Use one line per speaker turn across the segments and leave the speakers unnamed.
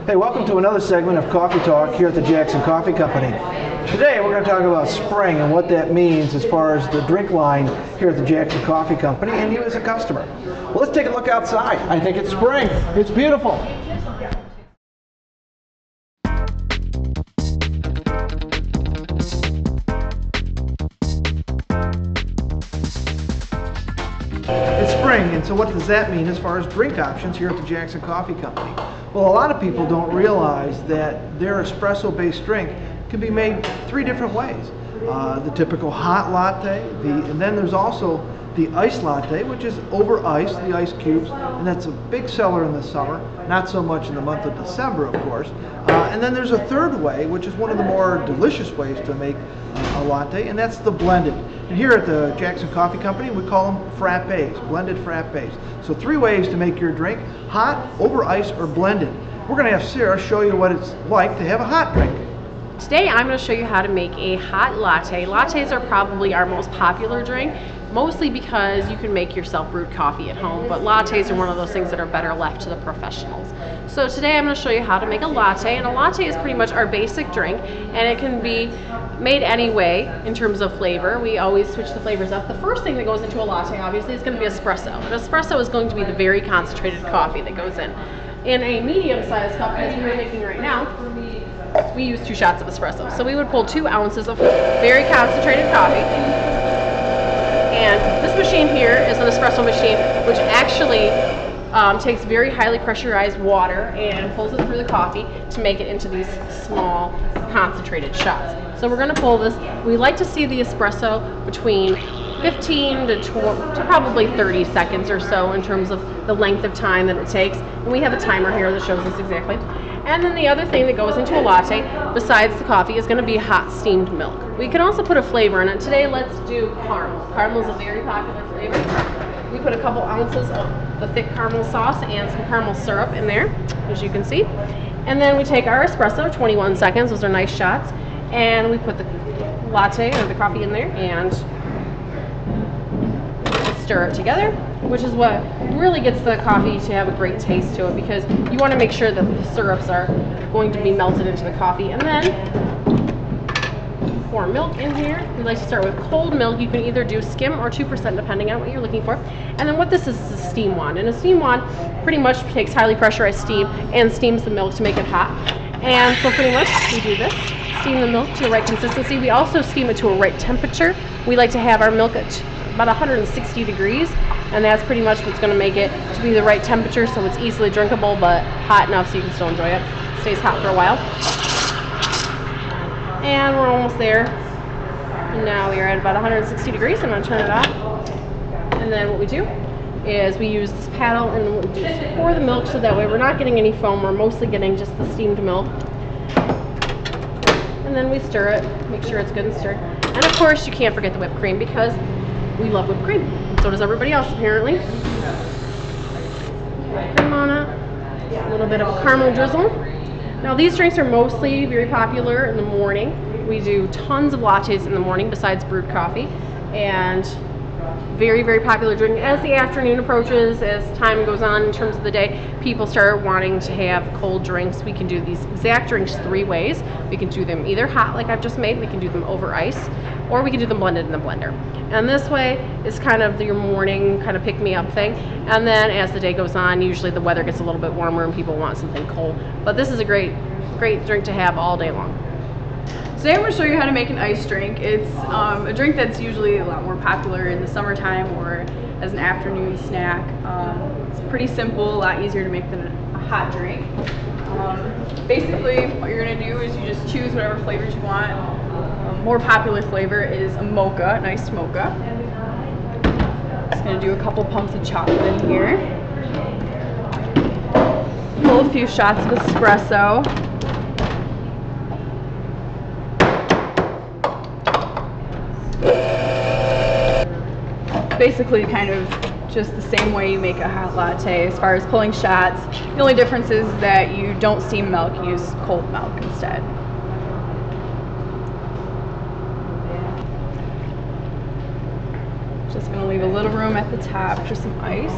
Hey, welcome to another segment of Coffee Talk here at the Jackson Coffee Company. Today we're going to talk about spring and what that means as far as the drink line here at the Jackson Coffee Company and you as a customer. Well, let's take a look outside. I think it's spring. It's beautiful. It's spring, and so what does that mean as far as drink options here at the Jackson Coffee Company? Well, a lot of people don't realize that their espresso-based drink can be made three different ways. The typical hot latte, and then there's also the iced latte, which is over ice, the ice cubes, and that's a big seller in the summer, not so much in the month of December, of course. And then there's a third way, which is one of the more delicious ways to make a latte, and that's the blended. And here at the Jackson Coffee Company, we call them frappes, blended frappes. So three ways to make your drink: hot, over ice, or blended. We're going to have Sarah show you what it's like to have a hot drink.
Today I'm going to show you how to make a hot latte. Lattes are probably our most popular drink, mostly because you can make yourself brewed coffee at home, but lattes are one of those things that are better left to the professionals. So today I'm going to show you how to make a latte, and a latte is pretty much our basic drink, and it can be made any way in terms of flavor. We always switch the flavors up. The first thing that goes into a latte, obviously, is going to be espresso. And espresso is going to be the very concentrated coffee that goes in. In a medium-sized cup, as we're making right now, we use 2 shots of espresso. So we would pull 2 ounces of very concentrated coffee. And this machine here is an espresso machine, which actually takes very highly pressurized water and pulls it through the coffee to make it into these small concentrated shots. So we're going to pull this. We like to see the espresso between 15 to probably 30 seconds or so in terms of the length of time that it takes. And we have a timer here that shows us exactly. And then the other thing that goes into a latte, besides the coffee, is going to be hot steamed milk. We can also put a flavor in it. Today, let's do caramel. Caramel is a very popular flavor. We put a couple ounces of the thick caramel sauce and some caramel syrup in there, as you can see. And then we take our espresso, 21 seconds, those are nice shots, and we put the latte or the coffee in there and stir it together, which is what really gets the coffee to have a great taste to it, because you want to make sure that the syrups are going to be melted into the coffee. And then pour milk in here. We like to start with cold milk. You can either do skim or 2% depending on what you're looking for. And then what this is a steam wand. And a steam wand pretty much takes highly pressurized steam and steams the milk to make it hot. And so pretty much we do this, steam the milk to the right consistency. We also steam it to a right temperature. We like to have our milk at about 160 degrees, and that's pretty much what's going to make it to be the right temperature, so it's easily drinkable but hot enough so you can still enjoy it. It stays hot for a while. And we're almost there. And now we are at about 160 degrees. I'm going to turn it off. And then what we do is we use this paddle and we just pour the milk, so that way we're not getting any foam. We're mostly getting just the steamed milk. And then we stir it, make sure it's good and stirred. And of course you can't forget the whipped cream, because we love whipped cream. So does everybody else, apparently. Whipped cream on it. A little bit of a caramel drizzle. Now these drinks are mostly very popular in the morning. We do tons of lattes in the morning besides brewed coffee. And very, very popular drink. As the afternoon approaches, as time goes on in terms of the day, people start wanting to have cold drinks. We can do these exact drinks 3 ways. We can do them either hot, like I've just made, we can do them over ice, or we can do them blended in the blender. And this way is kind of your morning kind of pick-me-up thing. And then as the day goes on, usually the weather gets a little bit warmer and people want something cold. But this is a great drink to have all day long.
Today I'm going to show you how to make an iced drink. It's a drink that's usually a lot more popular in the summertime or as an afternoon snack. It's pretty simple, a lot easier to make than a hot drink. Basically what you're going to do is you just choose whatever flavors you want. More popular flavor is a mocha, an iced mocha. Just going to do a couple pumps of chocolate in here. Pull a few shots of espresso. Basically kind of just the same way you make a hot latte as far as pulling shots. The only difference is that you don't steam milk, you use cold milk instead. Just going to leave a little room at the top for some ice.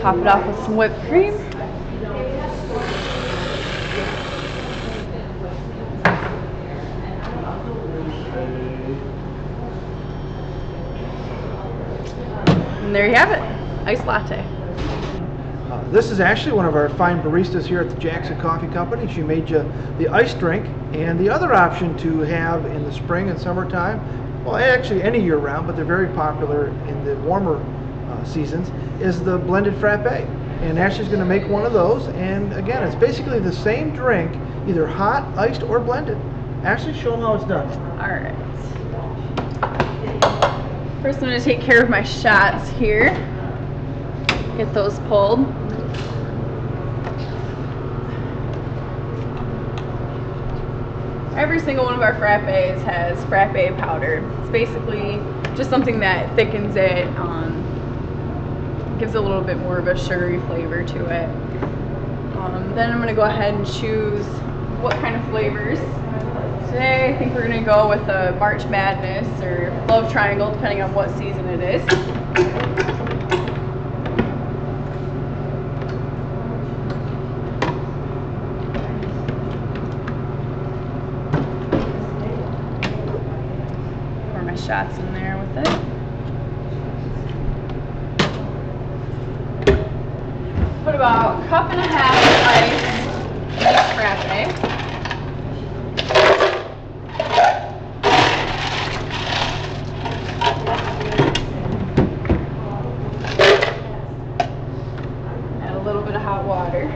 top it off with some whipped cream. And there you have it, iced latte.
This is actually one of our fine baristas here at the Jackson Coffee Company. She made you the iced drink, and the other option to have in the spring and summertime, well, actually any year round, but they're very popular in the warmer seasons, is the blended frappe. And Ashley's going to make one of those, and again, it's basically the same drink, either hot, iced, or blended. Ashley, show them how it's done.
All right. First, I'm going to take care of my shots here. Get those pulled. Every single one of our frappes has frappe powder. It's basically just something that thickens it, gives a little bit more of a sugary flavor to it. Then I'm going to go ahead and choose what kind of flavors. Today I think we're going to go with a March Madness or Love Triangle, depending on what season it is. Pour my shots in there with it. Put about a cup and a half of ice in each frappe. Add a little bit of hot water.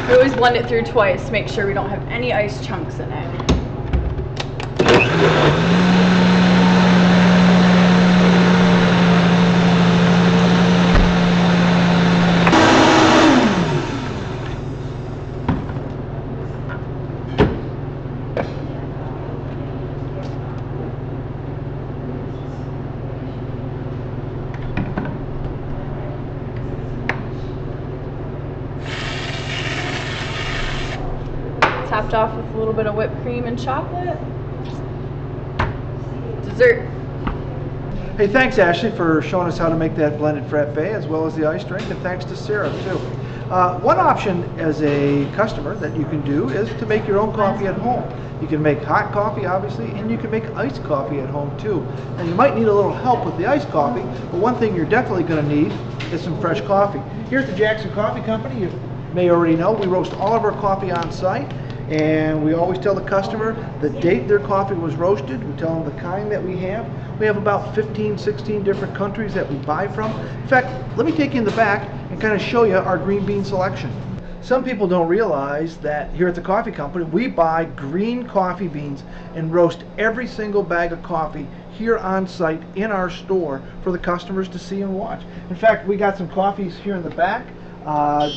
We always blend it through twice to make sure we don't have any ice chunks in it. Topped off with a little bit of whipped cream and chocolate. Dessert.
Hey, thanks Ashley for showing us how to make that blended frappe as well as the iced drink, and thanks to Sarah too. One option as a customer that you can do is to make your own coffee at home. You can make hot coffee obviously, and you can make iced coffee at home too. And you might need a little help with the iced coffee, but one thing you're definitely going to need is some fresh coffee. Here at the Jackson Coffee Company, you may already know, we roast all of our coffee on site. And we always tell the customer the date their coffee was roasted. We tell them the kind that we have. We have about 15, 16 different countries that we buy from. In fact, let me take you in the back and kind of show you our green bean selection. Some people don't realize that here at the coffee company, we buy green coffee beans and roast every single bag of coffee here on site in our store for the customers to see and watch. In fact, we got some coffees here in the back,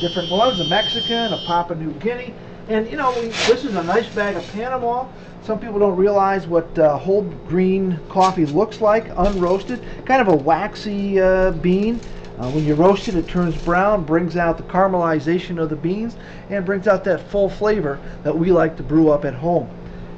different ones, a Mexican, a Papua New Guinea. And you know, this is a nice bag of Panama. Some people don't realize what whole green coffee looks like, unroasted. Kind of a waxy bean. When you roast it, it turns brown, brings out the caramelization of the beans, and brings out that full flavor that we like to brew up at home.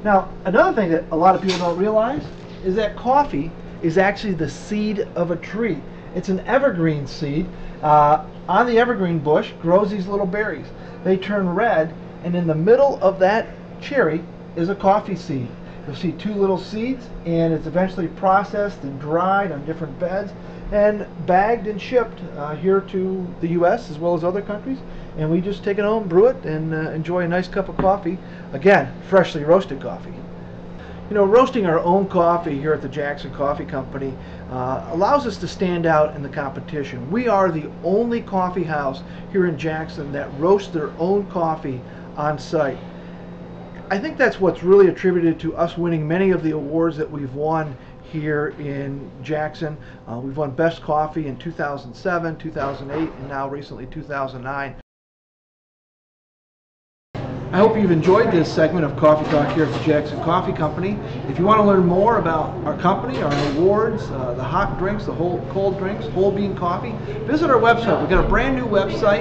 Now, another thing that a lot of people don't realize is that coffee is actually the seed of a tree. It's an evergreen seed. On the evergreen bush grows these little berries. They turn red, and in the middle of that cherry is a coffee seed. You'll see two little seeds, and it's eventually processed and dried on different beds and bagged and shipped here to the US as well as other countries. And we just take it home, brew it, and enjoy a nice cup of coffee. Again, freshly roasted coffee. You know, roasting our own coffee here at the Jackson Coffee Company allows us to stand out in the competition. We are the only coffee house here in Jackson that roasts their own coffee on site. I think that's what's really attributed to us winning many of the awards that we've won here in Jackson. We've won Best Coffee in 2007, 2008, and now recently 2009. I hope you've enjoyed this segment of Coffee Talk here at the Jackson Coffee Company. If you want to learn more about our company, our awards, the hot drinks, the cold drinks, whole bean coffee, visit our website. We've got a brand new website.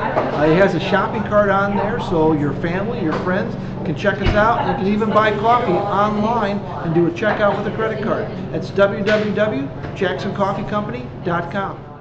It has a shopping cart on there so your family, your friends can check us out. You can even buy coffee online and do a checkout with a credit card. That's www.jacksoncoffeecompany.com.